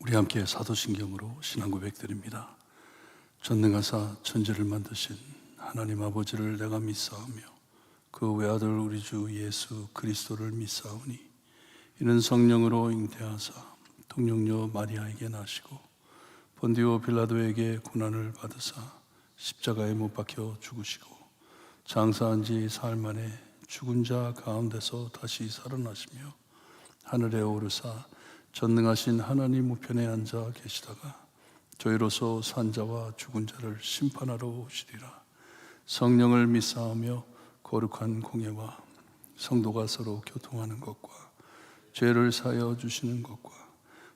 우리 함께 사도신경으로 신앙 고백드립니다. 전능하사 천지를 만드신 하나님 아버지를 내가 믿사오며 그 외아들 우리 주 예수 그리스도를 믿사오니 이는 성령으로 잉태하사 동령녀 마리아에게 나시고 본디오 빌라도에게 고난을 받으사 십자가에 못 박혀 죽으시고 장사한 지 사흘 만에 죽은 자 가운데서 다시 살아나시며 하늘에 오르사 전능하신 하나님 우편에 앉아 계시다가 저희로서 산 자와 죽은 자를 심판하러 오시리라. 성령을 믿사오며 거룩한 공예와 성도가 서로 교통하는 것과 죄를 사하여 주시는 것과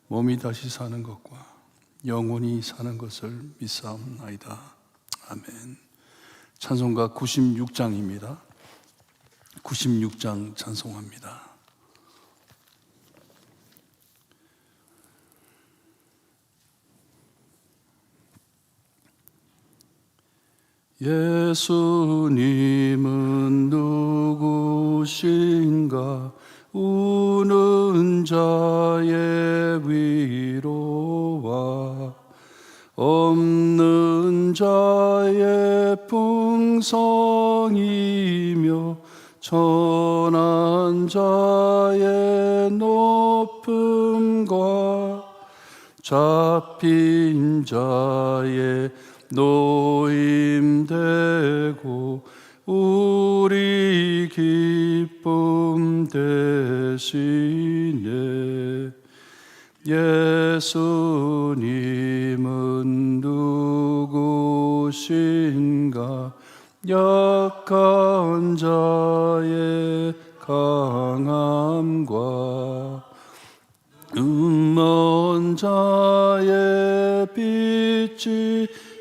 몸이 다시 사는 것과 영원히 사는 것을 믿사옵나이다. 아멘. 찬송가 96장입니다. 96장 찬송합니다. 예수님은 누구신가? 우는 자의 위로와 없는 자의 풍성이며 천한 자의 높음과 잡힌 자의 노임되고 우리 기쁨 되시네. 예수님은 누구신가? 약한 자의 강함과 눈먼 자의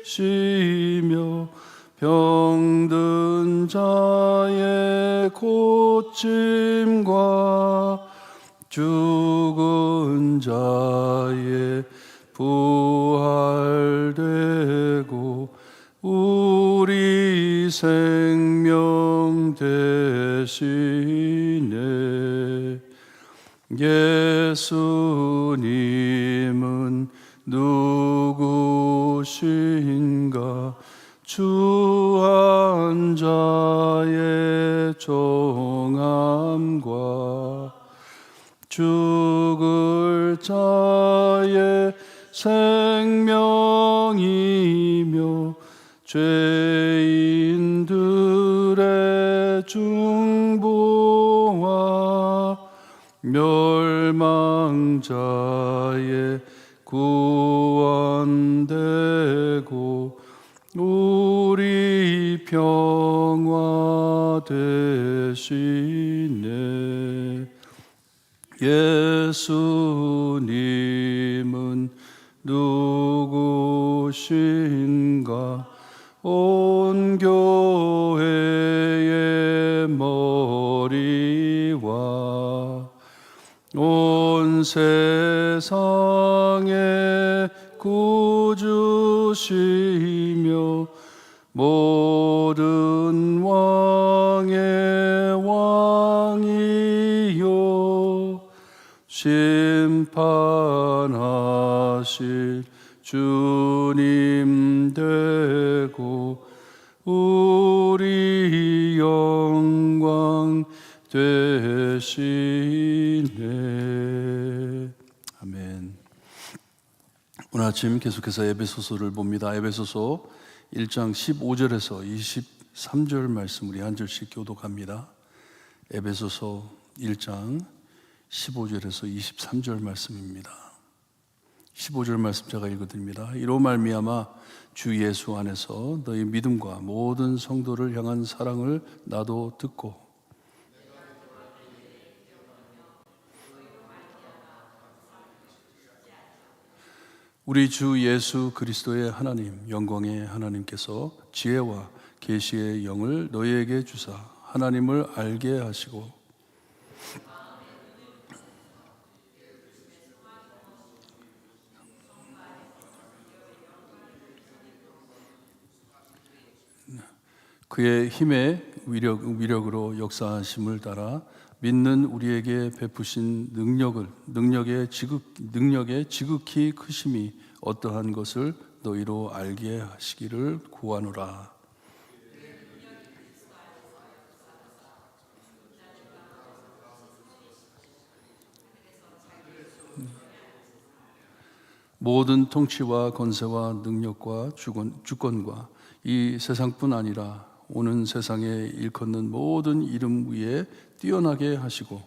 빛이시며 병든 자의 고침과 죽은 자의 부활되고 우리 생명 되시네. 예수님은 누구신가? 추한 자의 정함과 죽을 자의 생명이며 죄인들의 중보와 멸망자의 구원되고 우리 평화 되시네. 예수님은 누구신가? 온 교회의 머리와 온 세상의 구주시며 모든 왕의 왕이요 심판하실 주님 되고 우리 영광 되시네. 아멘. 오늘 아침 계속해서 에베소서를 봅니다. 에베소서 1장 15절에서 23절 말씀 우리 한 절씩 교독합니다. 에베소서 1장 15절에서 23절 말씀입니다. 15절 말씀 제가 읽어드립니다. 이로 말미암아 주 예수 안에서 너희 믿음과 모든 성도를 향한 사랑을 나도 듣고 우리 주 예수 그리스도의 하나님 영광의 하나님께서 지혜와 계시의 영을 너희에게 주사 하나님을 알게 하시고 그의 힘의 위력으로 역사하심을 따라 믿는 우리에게 베푸신 능력의 지극히 크심이 어떠한 것을 너희로 알게 하시기를 구하노라. 모든 통치와 권세와 능력과 주권과 이 세상뿐 아니라 오는 세상에 일컫는 모든 이름 위에 뛰어나게 하시고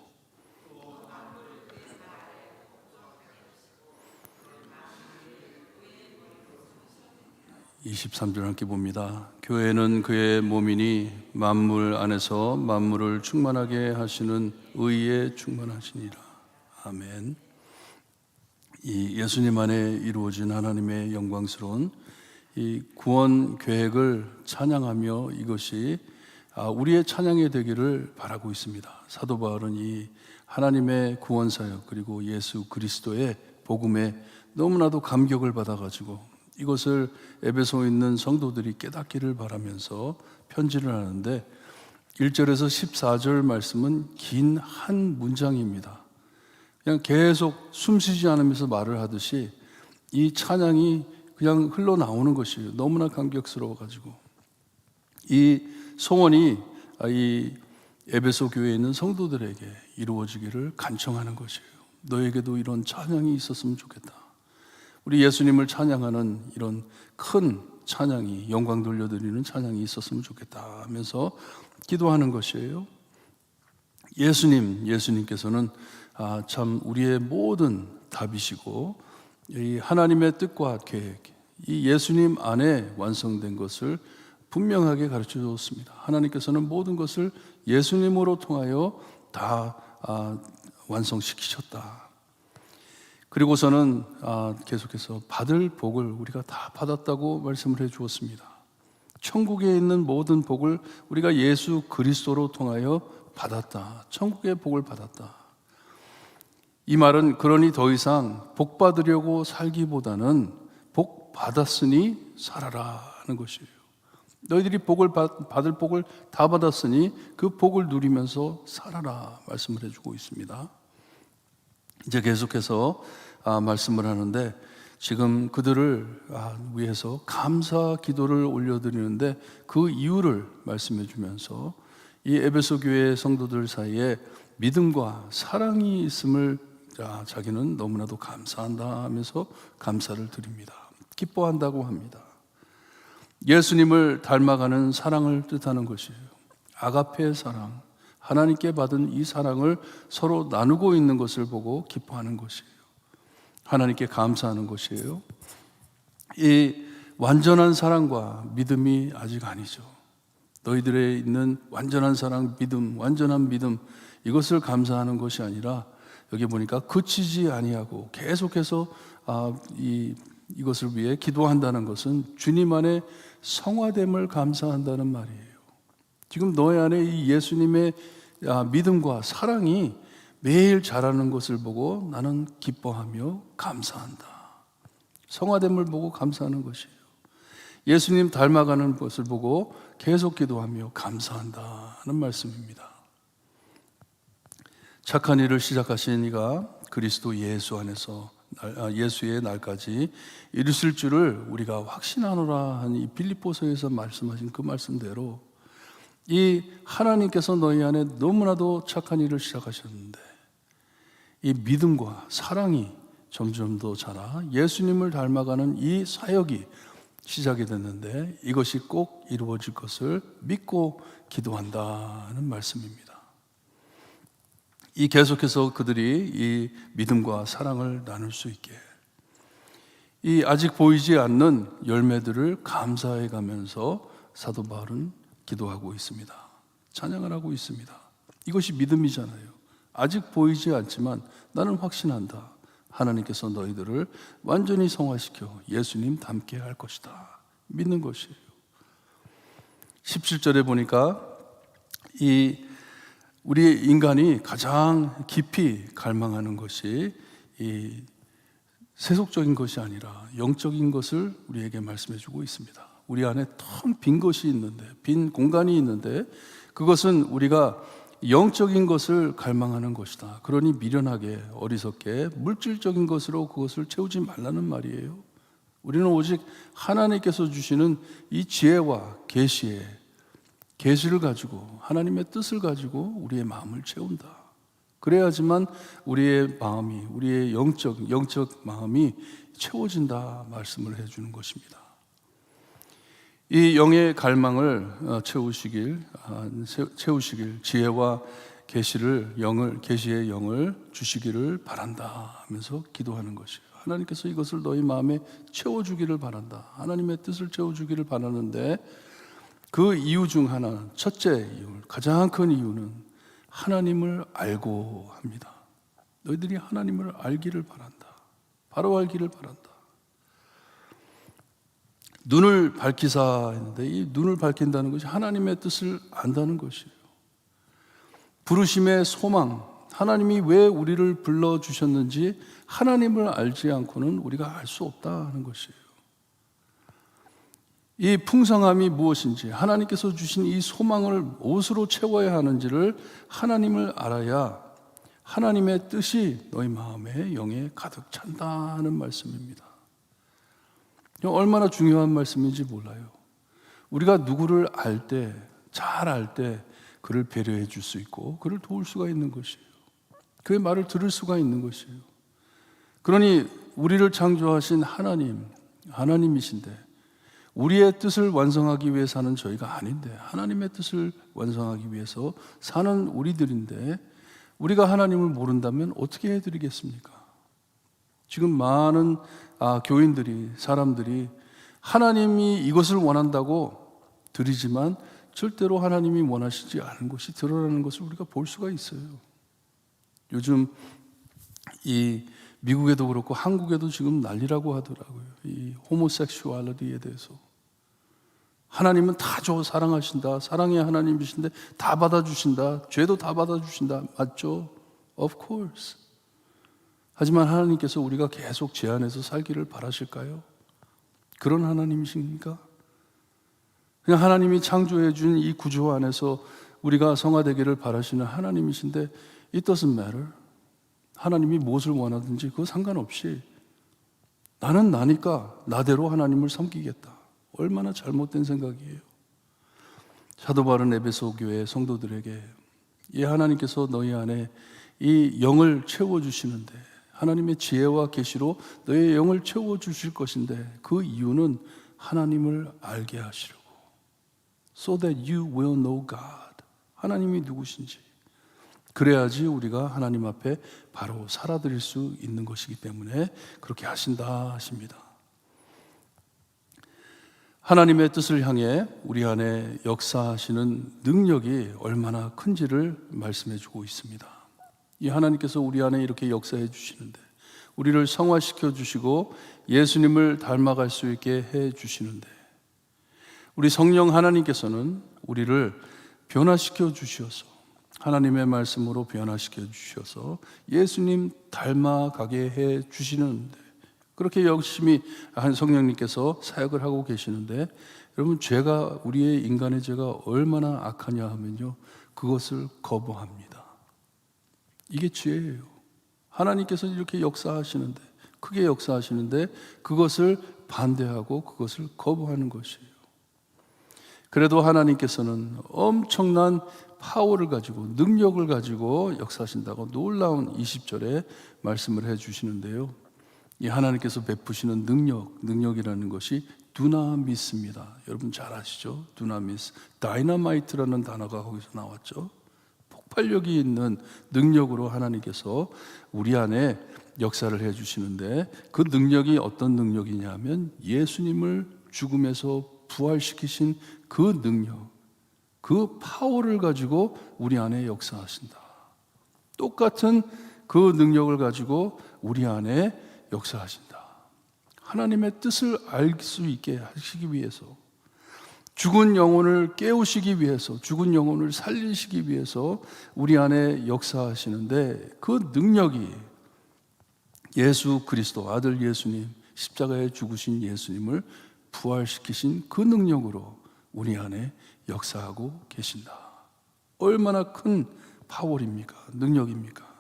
23절 함께 봅니다. 교회는 그의 몸이니 만물 안에서 만물을 충만하게 하시는 의에 충만하시니라. 아멘. 이 예수님 안에 이루어진 하나님의 영광스러운 이 구원 계획을 찬양하며 이것이 우리의 찬양이 되기를 바라고 있습니다. 사도 바울은 이 하나님의 구원 사역 그리고 예수 그리스도의 복음에 너무나도 감격을 받아가지고 이것을 에베소에 있는 성도들이 깨닫기를 바라면서 편지를 하는데 1절에서 14절 말씀은 긴 한 문장입니다. 그냥 계속 숨쉬지 않으면서 말을 하듯이 이 찬양이 그냥 흘러나오는 것이에요. 너무나 감격스러워가지고 이 소원이 이 에베소 교회에 있는 성도들에게 이루어지기를 간청하는 것이에요. 너에게도 이런 찬양이 있었으면 좋겠다. 우리 예수님을 찬양하는 이런 큰 찬양이, 영광 돌려드리는 찬양이 있었으면 좋겠다 하면서 기도하는 것이에요. 예수님께서는 참 우리의 모든 답이시고 이 하나님의 뜻과 계획, 이 예수님 안에 완성된 것을 분명하게 가르쳐 줬습니다. 하나님께서는 모든 것을 예수님으로 통하여 다 완성시키셨다. 그리고서는 계속해서 받을 복을 우리가 다 받았다고 말씀을 해 주었습니다. 천국에 있는 모든 복을 우리가 예수 그리스도로 통하여 받았다. 천국의 복을 받았다. 이 말은 그러니 더 이상 복 받으려고 살기보다는 복 받았으니 살아라 하는 것이에요. 너희들이 받을 복을 다 받았으니 그 복을 누리면서 살아라 말씀을 해주고 있습니다. 이제 계속해서 말씀을 하는데 지금 그들을 위해서 감사 기도를 올려드리는데 그 이유를 말씀해 주면서 이 에베소 교회 성도들 사이에 믿음과 사랑이 있음을 자기는 너무나도 감사한다 하면서 감사를 드립니다. 기뻐한다고 합니다. 예수님을 닮아가는 사랑을 뜻하는 것이에요. 아가페의 사랑, 하나님께 받은 이 사랑을 서로 나누고 있는 것을 보고 기뻐하는 것이에요. 하나님께 감사하는 것이에요. 이 완전한 사랑과 믿음이 아직 아니죠. 너희들에 있는 완전한 사랑, 믿음, 완전한 믿음, 이것을 감사하는 것이 아니라 여기 보니까 그치지 아니하고 계속해서 이것을 위해 기도한다는 것은 주님 안에 성화됨을 감사한다는 말이에요. 지금 너희 안에 이 예수님의 믿음과 사랑이 매일 자라는 것을 보고 나는 기뻐하며 감사한다. 성화됨을 보고 감사하는 것이에요. 예수님 닮아가는 것을 보고 계속 기도하며 감사한다 하는 말씀입니다. 착한 일을 시작하신 이가 그리스도 예수 안에서 예수의 날까지 이루실 줄을 우리가 확신하노라 한 이 빌립보서에서 말씀하신 그 말씀대로 이 하나님께서 너희 안에 너무나도 착한 일을 시작하셨는데 이 믿음과 사랑이 점점 더 자라 예수님을 닮아가는 이 사역이 시작이 됐는데 이것이 꼭 이루어질 것을 믿고 기도한다는 말씀입니다. 이 계속해서 그들이 이 믿음과 사랑을 나눌 수 있게 이 아직 보이지 않는 열매들을 감사해 가면서 사도 바울은 기도하고 있습니다. 찬양을 하고 있습니다. 이것이 믿음이잖아요. 아직 보이지 않지만 나는 확신한다. 하나님께서 너희들을 완전히 성화시켜 예수님 닮게 할 것이다. 믿는 것이에요. 17절에 보니까 우리 인간이 가장 깊이 갈망하는 것이 이 세속적인 것이 아니라 영적인 것을 우리에게 말씀해 주고 있습니다. 우리 안에 텅 빈 것이 있는데, 빈 공간이 있는데 그것은 우리가 영적인 것을 갈망하는 것이다. 그러니 미련하게 어리석게 물질적인 것으로 그것을 채우지 말라는 말이에요. 우리는 오직 하나님께서 주시는 이 지혜와 계시를 가지고, 하나님의 뜻을 가지고 우리의 마음을 채운다. 그래야지만 우리의 마음이, 우리의 영적 마음이 채워진다 말씀을 해주는 것입니다. 이 영의 갈망을 채우시길 지혜와 계시의 영을 주시기를 바란다 하면서 기도하는 것이에요. 하나님께서 이것을 너희 마음에 채워주기를 바란다. 하나님의 뜻을 채워주기를 바라는데, 그 이유 중 하나, 첫째 이유, 가장 큰 이유는 하나님을 알고 합니다. 너희들이 하나님을 알기를 바란다. 바로 알기를 바란다. 눈을 밝히사 했는데, 이 눈을 밝힌다는 것이 하나님의 뜻을 안다는 것이에요. 부르심의 소망, 하나님이 왜 우리를 불러주셨는지 하나님을 알지 않고는 우리가 알 수 없다는 것이에요. 이 풍성함이 무엇인지, 하나님께서 주신 이 소망을 무엇으로 채워야 하는지를 하나님을 알아야 하나님의 뜻이 너희 마음에 영에 가득 찬다는 말씀입니다. 얼마나 중요한 말씀인지 몰라요. 우리가 누구를 알 때, 잘 알 때 그를 배려해 줄 수 있고 그를 도울 수가 있는 것이에요. 그의 말을 들을 수가 있는 것이에요. 그러니 우리를 창조하신 하나님이신데, 우리의 뜻을 완성하기 위해 사는 저희가 아닌데 하나님의 뜻을 완성하기 위해서 사는 우리들인데, 우리가 하나님을 모른다면 어떻게 해드리겠습니까? 지금 많은 교인들이, 사람들이 하나님이 이것을 원한다고 드리지만 절대로 하나님이 원하시지 않은 것이 드러나는 것을 우리가 볼 수가 있어요. 요즘 이 미국에도 그렇고 한국에도 지금 난리라고 하더라고요. 이 호모섹슈얼리티에 대해서. 하나님은 다 사랑하신다. 사랑의 하나님이신데 다 받아주신다. 죄도 다 받아주신다. 맞죠? Of course. 하지만 하나님께서 우리가 계속 제한해서 살기를 바라실까요? 그런 하나님이십니까? 그냥 하나님이 창조해 준 이 구조 안에서 우리가 성화되기를 바라시는 하나님이신데, it doesn't matter. 하나님이 무엇을 원하든지 그거 상관없이 나는 나니까 나대로 하나님을 섬기겠다. 얼마나 잘못된 생각이에요. 사도 바울은 에베소 교회 성도들에게, 이 하나님께서 너희 안에 이 영을 채워주시는데, 하나님의 지혜와 계시로 너의 영을 채워주실 것인데, 그 이유는 하나님을 알게 하시려고. So that you will know God. 하나님이 누구신지. 그래야지 우리가 하나님 앞에 바로 살아드릴 수 있는 것이기 때문에 그렇게 하신다 하십니다. 하나님의 뜻을 향해 우리 안에 역사하시는 능력이 얼마나 큰지를 말씀해 주고 있습니다. 이 하나님께서 우리 안에 이렇게 역사해 주시는데, 우리를 성화시켜 주시고 예수님을 닮아갈 수 있게 해 주시는데, 우리 성령 하나님께서는 우리를 변화시켜 주셔서, 하나님의 말씀으로 변화시켜 주셔서 예수님 닮아가게 해 주시는데, 그렇게 열심히 한 성령님께서 사역을 하고 계시는데, 여러분, 우리의 인간의 죄가 얼마나 악하냐 하면요, 그것을 거부합니다. 이게 죄예요. 하나님께서 이렇게 역사하시는데, 크게 역사하시는데 그것을 반대하고 그것을 거부하는 것이에요. 그래도 하나님께서는 엄청난 파워를 가지고, 능력을 가지고 역사하신다고 놀라운 20절에 말씀을 해주시는데요, 이 하나님께서 베푸시는 능력이라는 것이 두나미스입니다. 여러분 잘 아시죠? 두나미스, 다이너마이트라는 단어가 거기서 나왔죠. 폭발력이 있는 능력으로 하나님께서 우리 안에 역사를 해주시는데, 그 능력이 어떤 능력이냐면 예수님을 죽음에서 부활시키신 그 능력, 그 파워를 가지고 우리 안에 역사하신다. 똑같은 그 능력을 가지고 우리 안에 역사하신다. 하나님의 뜻을 알 수 있게 하시기 위해서, 죽은 영혼을 깨우시기 위해서, 죽은 영혼을 살리시기 위해서 우리 안에 역사하시는데, 그 능력이 예수 그리스도, 아들 예수님, 십자가에 죽으신 예수님을 부활시키신 그 능력으로 우리 안에 역사하고 계신다. 얼마나 큰 파워입니까? 능력입니까?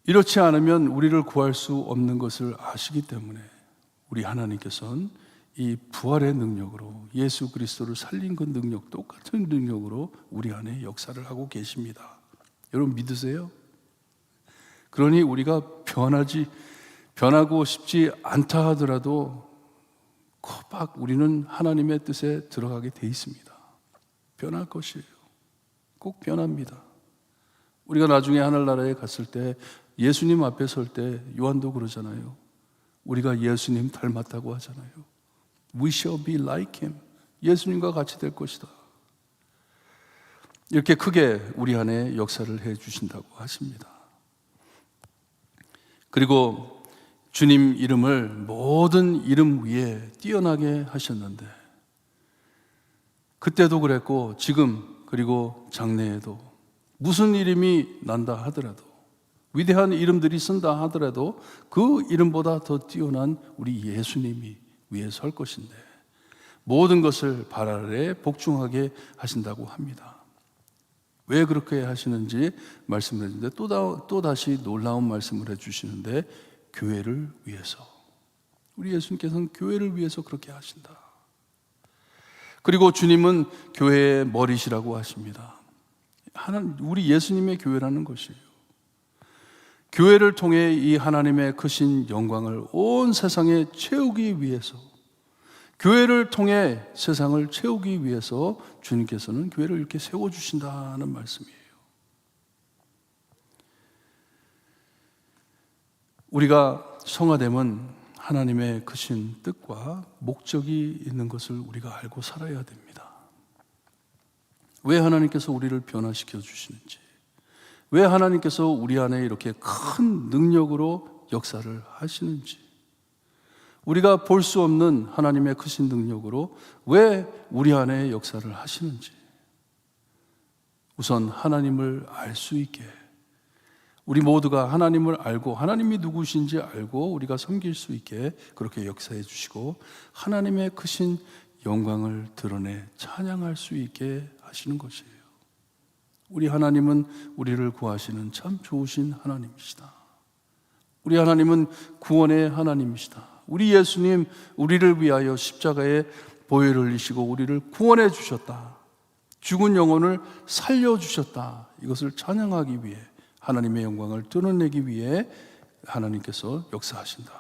이렇지 않으면 우리를 구할 수 없는 것을 아시기 때문에 우리 하나님께서는 이 부활의 능력으로 예수 그리스도를 살린 그 능력, 똑같은 능력으로 우리 안에 역사를 하고 계십니다. 여러분 믿으세요? 그러니 우리가 변하고 싶지 않다 하더라도 코박 우리는 하나님의 뜻에 들어가게 돼 있습니다. 변할 것이에요. 꼭 변합니다. 우리가 나중에 하늘나라에 갔을 때 예수님 앞에 설 때 요한도 그러잖아요. 우리가 예수님 닮았다고 하잖아요. We shall be like him. 예수님과 같이 될 것이다. 이렇게 크게 우리 안에 역사를 해 주신다고 하십니다. 그리고 주님 이름을 모든 이름 위에 뛰어나게 하셨는데 그때도 그랬고 지금 그리고 장래에도 무슨 이름이 난다 하더라도 위대한 이름들이 쓴다 하더라도 그 이름보다 더 뛰어난 우리 예수님이 위에 설 것인데 모든 것을 발 아래 복종하게 하신다고 합니다. 왜 그렇게 하시는지 말씀을 해주는데 또 다시 놀라운 말씀을 해주시는데 교회를 위해서 우리 예수님께서는 교회를 위해서 그렇게 하신다. 그리고 주님은 교회의 머리시라고 하십니다. 우리 예수님의 교회라는 것이에요. 교회를 통해 이 하나님의 크신 영광을 온 세상에 채우기 위해서 교회를 통해 세상을 채우기 위해서 주님께서는 교회를 이렇게 세워주신다는 말씀이에요. 우리가 성화됨은 하나님의 크신 뜻과 목적이 있는 것을 우리가 알고 살아야 됩니다. 왜 하나님께서 우리를 변화시켜 주시는지, 왜 하나님께서 우리 안에 이렇게 큰 능력으로 역사를 하시는지, 우리가 볼 수 없는 하나님의 크신 능력으로 왜 우리 안에 역사를 하시는지 우선 하나님을 알 수 있게 우리 모두가 하나님을 알고 하나님이 누구신지 알고 우리가 섬길 수 있게 그렇게 역사해 주시고 하나님의 크신 영광을 드러내 찬양할 수 있게 하시는 것이에요. 우리 하나님은 우리를 구하시는 참 좋으신 하나님이시다. 우리 하나님은 구원의 하나님이시다. 우리 예수님 우리를 위하여 십자가에 보혈을 흘리시고 우리를 구원해 주셨다. 죽은 영혼을 살려주셨다. 이것을 찬양하기 위해 하나님의 영광을 드러내기 위해 하나님께서 역사하신다.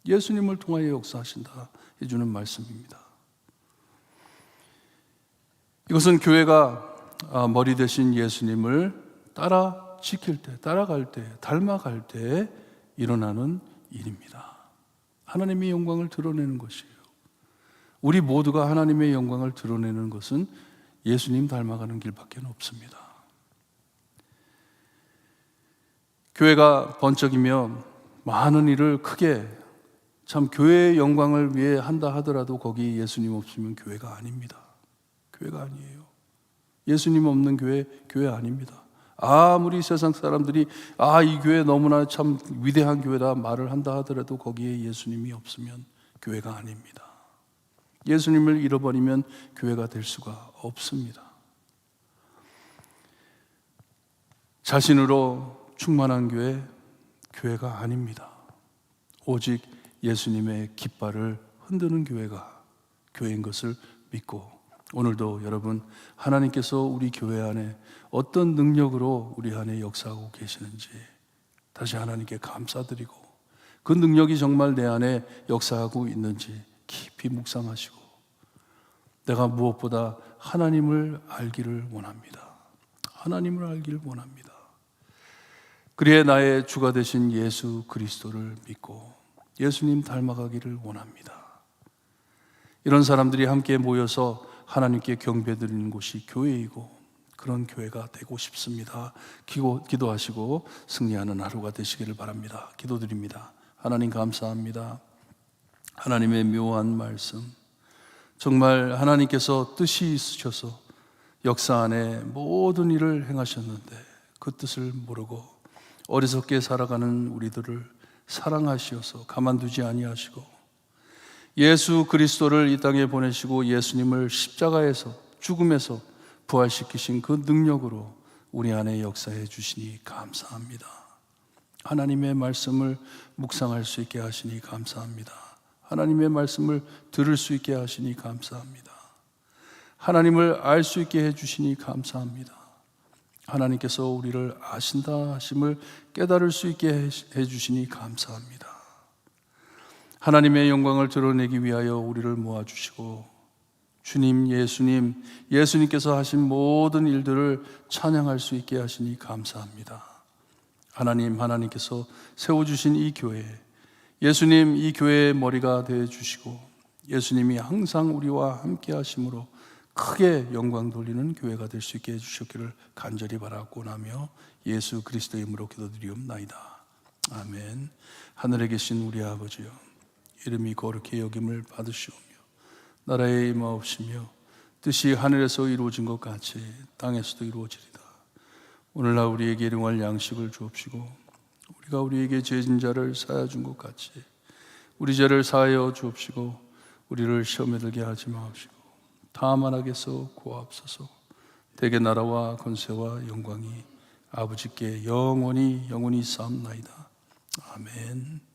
예수님을 통하여 역사하신다 해주는 말씀입니다. 이것은 교회가 머리 대신 예수님을 따라 지킬 때, 따라갈 때, 닮아갈 때 일어나는 일입니다. 하나님의 영광을 드러내는 것이에요. 우리 모두가 하나님의 영광을 드러내는 것은 예수님 닮아가는 길밖에 없습니다. 교회가 번쩍이며 많은 일을 크게 참 교회의 영광을 위해 한다 하더라도 거기 예수님 없으면 교회가 아닙니다. 교회가 아니에요. 예수님 없는 교회 아닙니다. 아무리 세상 사람들이 이 교회 너무나 참 위대한 교회다 말을 한다 하더라도 거기에 예수님이 없으면 교회가 아닙니다. 예수님을 잃어버리면 교회가 될 수가 없습니다. 자신으로 충만한 교회가 아닙니다. 오직 예수님의 깃발을 흔드는 교회가 교회인 것을 믿고 오늘도 여러분 하나님께서 우리 교회 안에 어떤 능력으로 우리 안에 역사하고 계시는지 다시 하나님께 감사드리고 그 능력이 정말 내 안에 역사하고 있는지 깊이 묵상하시고 내가 무엇보다 하나님을 알기를 원합니다. 하나님을 알기를 원합니다. 그리해 나의 주가 되신 예수 그리스도를 믿고 예수님 닮아가기를 원합니다. 이런 사람들이 함께 모여서 하나님께 경배드리는 곳이 교회이고 그런 교회가 되고 싶습니다. 기도하시고 승리하는 하루가 되시기를 바랍니다. 기도드립니다. 하나님 감사합니다. 하나님의 묘한 말씀, 정말 하나님께서 뜻이 있으셔서 역사 안에 모든 일을 행하셨는데 그 뜻을 모르고 어리석게 살아가는 우리들을 사랑하시어서 가만두지 아니하시고 예수 그리스도를 이 땅에 보내시고 예수님을 십자가에서 죽음에서 부활시키신 그 능력으로 우리 안에 역사해 주시니 감사합니다. 하나님의 말씀을 묵상할 수 있게 하시니 감사합니다. 하나님의 말씀을 들을 수 있게 하시니 감사합니다. 하나님을 알 수 있게 해주시니 감사합니다. 하나님께서 우리를 아신다 하심을 깨달을 수 있게 해주시니 감사합니다. 하나님의 영광을 드러내기 위하여 우리를 모아주시고 주님, 예수님께서 하신 모든 일들을 찬양할 수 있게 하시니 감사합니다. 하나님께서 세워주신 이 교회, 예수님 이 교회의 머리가 되어주시고 예수님이 항상 우리와 함께 하심으로 크게 영광 돌리는 교회가 될 수 있게 해주셨기를 간절히 바라고 나며 예수 그리스도의 이름으로 기도드리옵나이다. 아멘. 하늘에 계신 우리 아버지여, 이름이 거룩히 여김을 받으시오며 나라의 임하옵시며 뜻이 하늘에서 이루어진 것 같이 땅에서도 이루어지리다. 오늘날 우리에게 일용할 양식을 주옵시고 우리가 우리에게 죄진 자를 사하여 준 것 같이 우리 죄를 사하여 주옵시고 우리를 시험에 들게 하지 마옵시고 다만 악에서 구하옵소서. 대개 나라와 권세와 영광이 아버지께 영원히 있사옵나이다. 아멘.